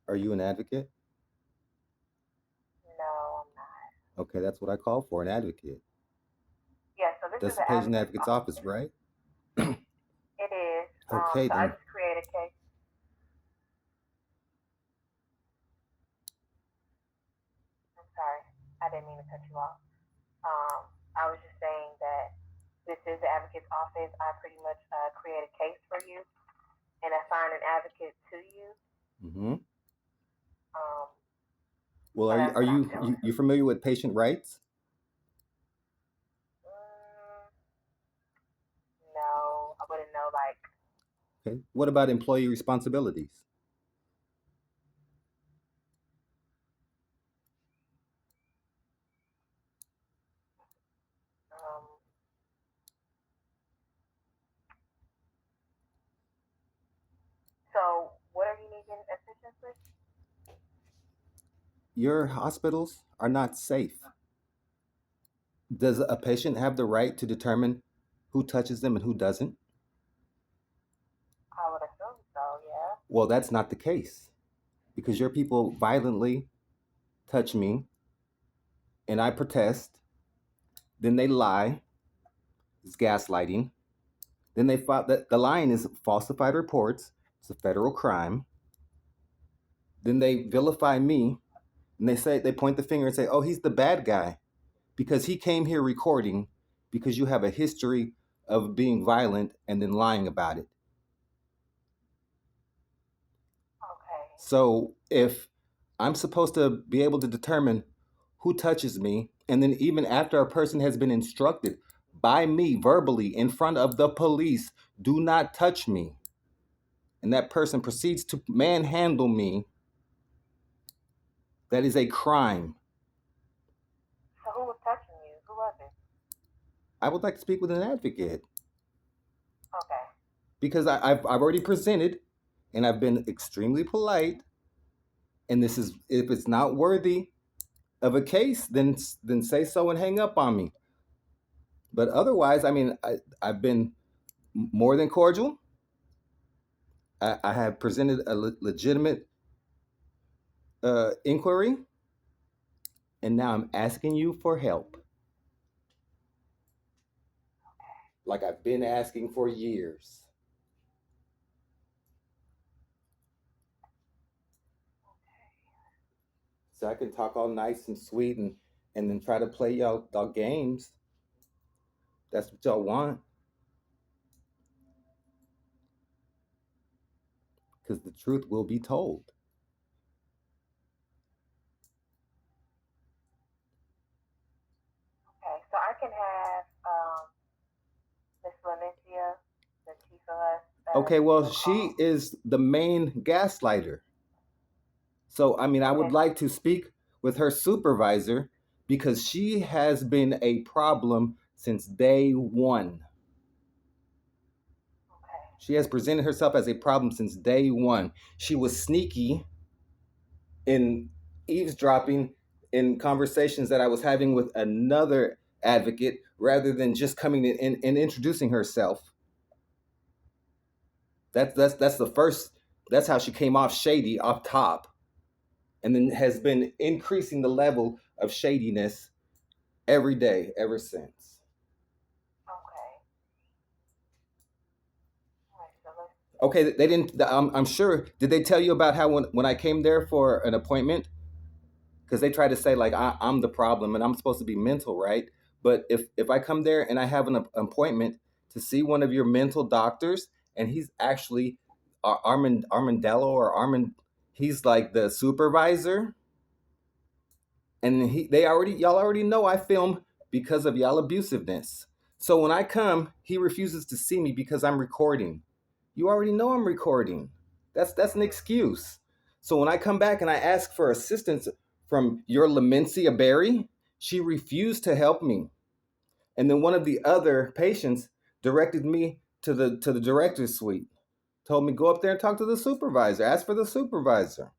Are you an advocate? No, I'm not. Okay, that's what I call for, an advocate. Yeah, so this is That's the an patient advocate's advocate's office, office. right? It is. Okay, So I then just create a case. I'm sorry, I didn't mean to cut you off. I was just saying that this is the advocate's office. I pretty much create a case for you and assign an advocate to you. hmm Um, well, so are you that's are what I'm you doing. you you familiar with patient rights? Mm, no, I wouldn't know. Like, Okay. What about employee responsibilities? um, so what are you needing assistance with? Your hospitals are not safe. Does a patient have the right to determine who touches them and who doesn't? I would assume so. Yeah. Well, that's not the case because your people violently touch me and I protest. Then they lie. It's gaslighting. Then they file that the lying is falsified reports. It's a federal crime. Then they vilify me and they point the finger and say, "Oh, he's the bad guy because he came here recording because you have a history of being violent and then lying about it." Okay. So if I'm supposed to be able to determine who touches me, and then even after a person has been instructed by me verbally in front of the police, do not touch me, and that person proceeds to manhandle me, that is a crime. So who was touching you? Who was it? I would like to speak with an advocate Okay. because I've already presented and I've been extremely polite. And this is, if it's not worthy of a case, then say so and hang up on me. But otherwise, I mean, I've been more than cordial. I have presented a legitimate inquiry, and now I'm asking you for help, like I've been asking for years. So I can talk all nice and sweet and then try to play y'all games. That's what y'all want, because the truth will be told. Okay. So I can have Miss Lemencia, the chief of us, Okay, give you well, a she call. is the main gaslighter. So, I mean, I would Okay. like to speak with her supervisor because she has been a problem since day one. Okay. She has presented herself as a problem since day one. She was sneaky in eavesdropping in conversations that I was having with another advocate rather than just coming in and introducing herself. That's the first. That's how she came off shady off top, and then has been increasing the level of shadiness every day ever since. Okay. All right. So let's see. Okay, they didn't. I'm sure. Did they tell you about how when I came there for an appointment? Because they try to say like I'm the problem and I'm supposed to be mental, right? But if I come there and I have an appointment to see one of your mental doctors, and he's actually Armandello or Armand, he's like the supervisor, and they already y'all already know I film because of y'all abusiveness. So when I come, he refuses to see me because I'm recording. You already know I'm recording. That's an excuse. So when I come back and I ask for assistance from your Lamencia Berry, she refused to help me. And then one of the other patients directed me to the director's suite. Told me go up there and talk to the supervisor. Ask for the supervisor.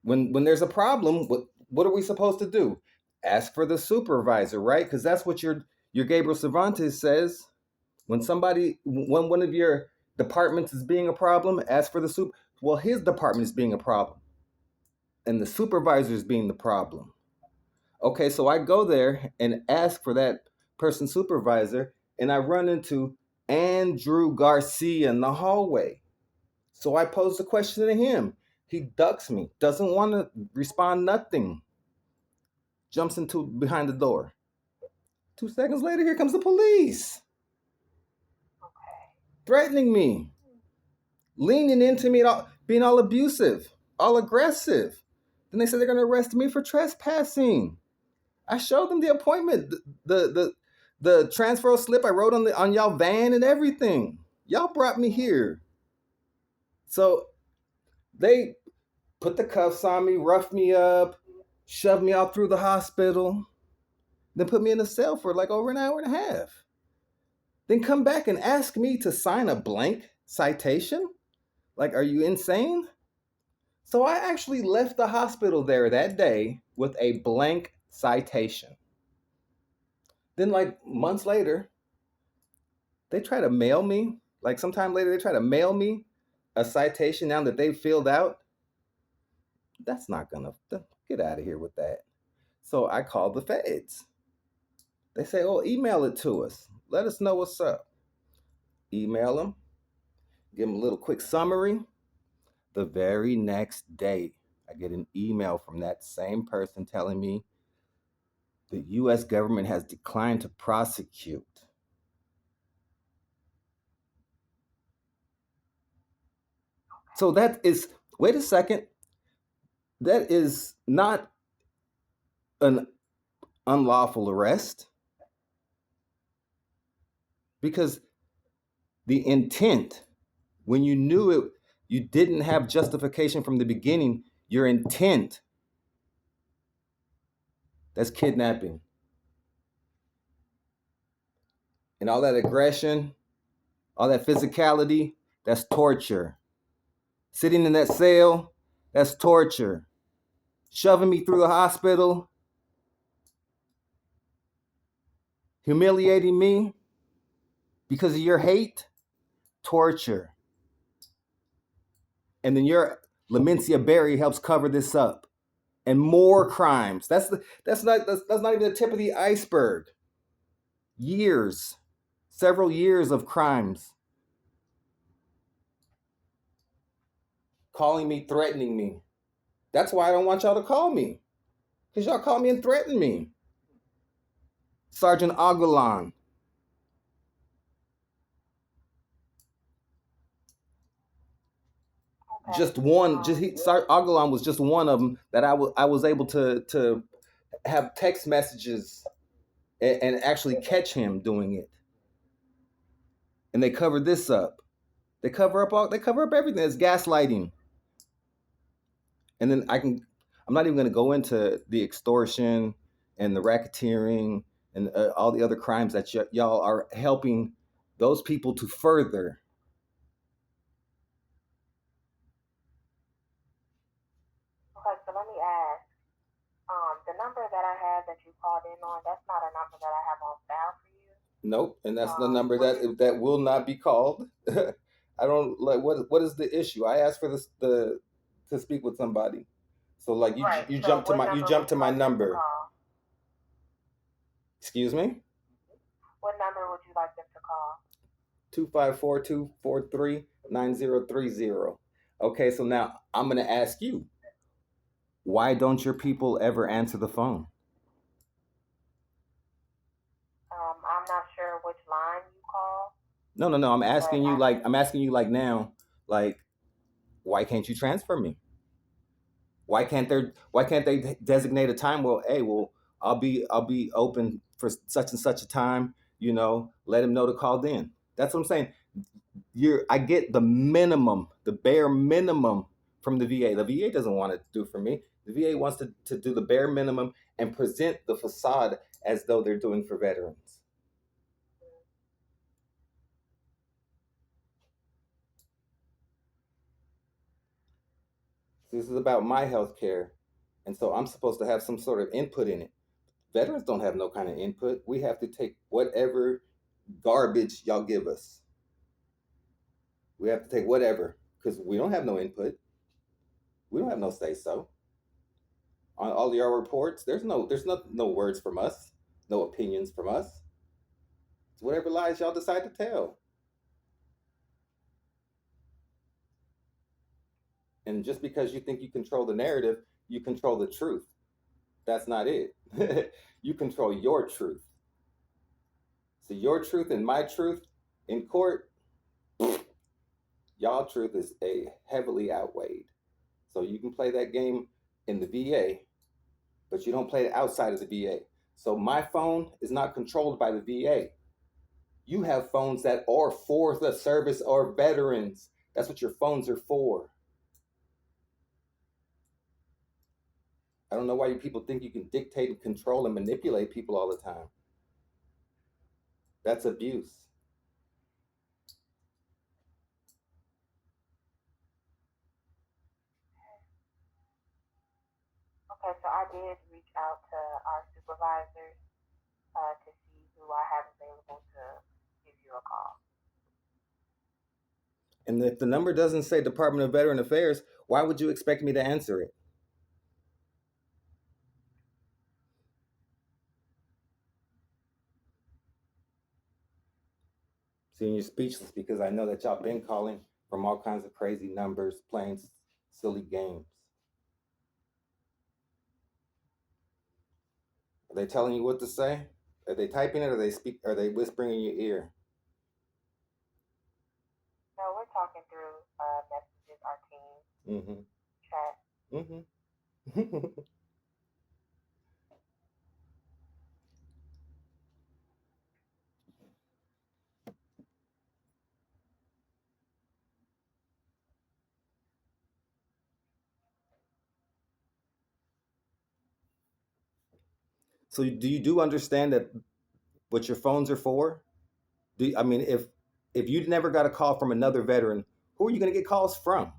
When there's a problem, what are we supposed to do? Ask for the supervisor, right? Because that's what your Gabriel Cervantes says. When one of your departments is being a problem, ask for the soup. Well, his department is being a problem, and the supervisor is being the problem. Okay, so I go there and ask for that person supervisor, and I run into Andrew Garcia in the hallway. So I pose the question to him. He ducks me, doesn't want to respond, nothing. Jumps into behind the door. 2 seconds later, here comes the police, Okay. threatening me, leaning into me, being all abusive, all aggressive. Then they said they're going to arrest me for trespassing. I showed them the appointment, the transfer slip I wrote on y'all van and everything. Y'all brought me here. So they put the cuffs on me, roughed me up, shoved me out through the hospital, then put me in a cell for like over an hour and a half. Then come back and ask me to sign a blank citation? Like, are you insane? So I actually left the hospital there that day with a blank citation. Then, like months later, they try to mail me, like sometime later, they try to mail me a citation now that they filled out. That's not gonna get out of here with that. So I called the feds. They say, oh, email it to us. Let us know what's up. Email them, give them a little quick summary. The very next day, I get an email from that same person telling me the US government has declined to prosecute. So that is, wait a second, that is not an unlawful arrest because the intent, when you knew it, you didn't have justification from the beginning, your intent, that's kidnapping. And all that aggression, all that physicality, that's torture. Sitting in that cell, that's torture. Shoving me through the hospital, humiliating me because of your hate, torture. And then your Lamencia Berry helps cover this up. And more crimes. That's not even the tip of the iceberg. Years, several years of crimes. Calling me, threatening me. That's why I don't want y'all to call me. Because y'all call me and threaten me. Sergeant Aguilan. Okay. Just one, Aguilan was just one of them that I was able to have text messages and actually catch him doing it. And they covered this up. They cover up everything. It's gaslighting. And then I'm not even going to go into the extortion and the racketeering and all the other crimes that y'all are helping those people to further. Okay, so let me ask. The number that I have that you called in on, that's not a number that I have on file for you. Nope, and that's the number that will not be called. I don't like what is the issue? I asked for to speak with somebody. So like you So jump to what my number would you my like them to number. call? Excuse me? What number would you like them to call? 254-243-9030. Okay, so now I'm gonna ask you, why don't your people ever answer the phone? I'm not sure which line you call, No. I'm but asking you I like now, like, why can't you transfer me? Why can't they designate a time? Well, hey, well, I'll be open for such and such a time, let him know to call then. That's what I'm saying. I get the minimum, the bare minimum from the VA. The VA doesn't want to do for me. The VA wants to do the bare minimum and present the facade as though they're doing for veterans. This is about my health care. And so I'm supposed to have some sort of input in it. Veterans don't have no kind of input. We have to take whatever garbage y'all give us. We have to take whatever. because we don't have no input. We don't have no say so on all your reports. There's no words from us, no opinions from us. It's whatever lies y'all decide to tell. And just because you think you control the narrative, you control the truth. That's not it. You control your truth. So your truth and my truth in court, y'all truth is a heavily outweighed. So you can play that game in the VA, but you don't play it outside of the VA. So my phone is not controlled by the VA. You have phones that are for the service or veterans. That's what your phones are for. I don't know why you people think you can dictate and control and manipulate people all the time. That's abuse. Okay, so I did reach out to our supervisors to see who I have available to give you a call. And if the number doesn't say Department of Veteran Affairs, why would you expect me to answer it? See, you're speechless because I know that y'all been calling from all kinds of crazy numbers, playing silly games. Are they telling you what to say? Are they typing it, or are they whispering in your ear? No, we're talking through messages, our team Mm-hmm. chat. Mm-hmm. So do you understand that what your phones are for? I mean, if you never got a call from another veteran, who are you going to get calls from?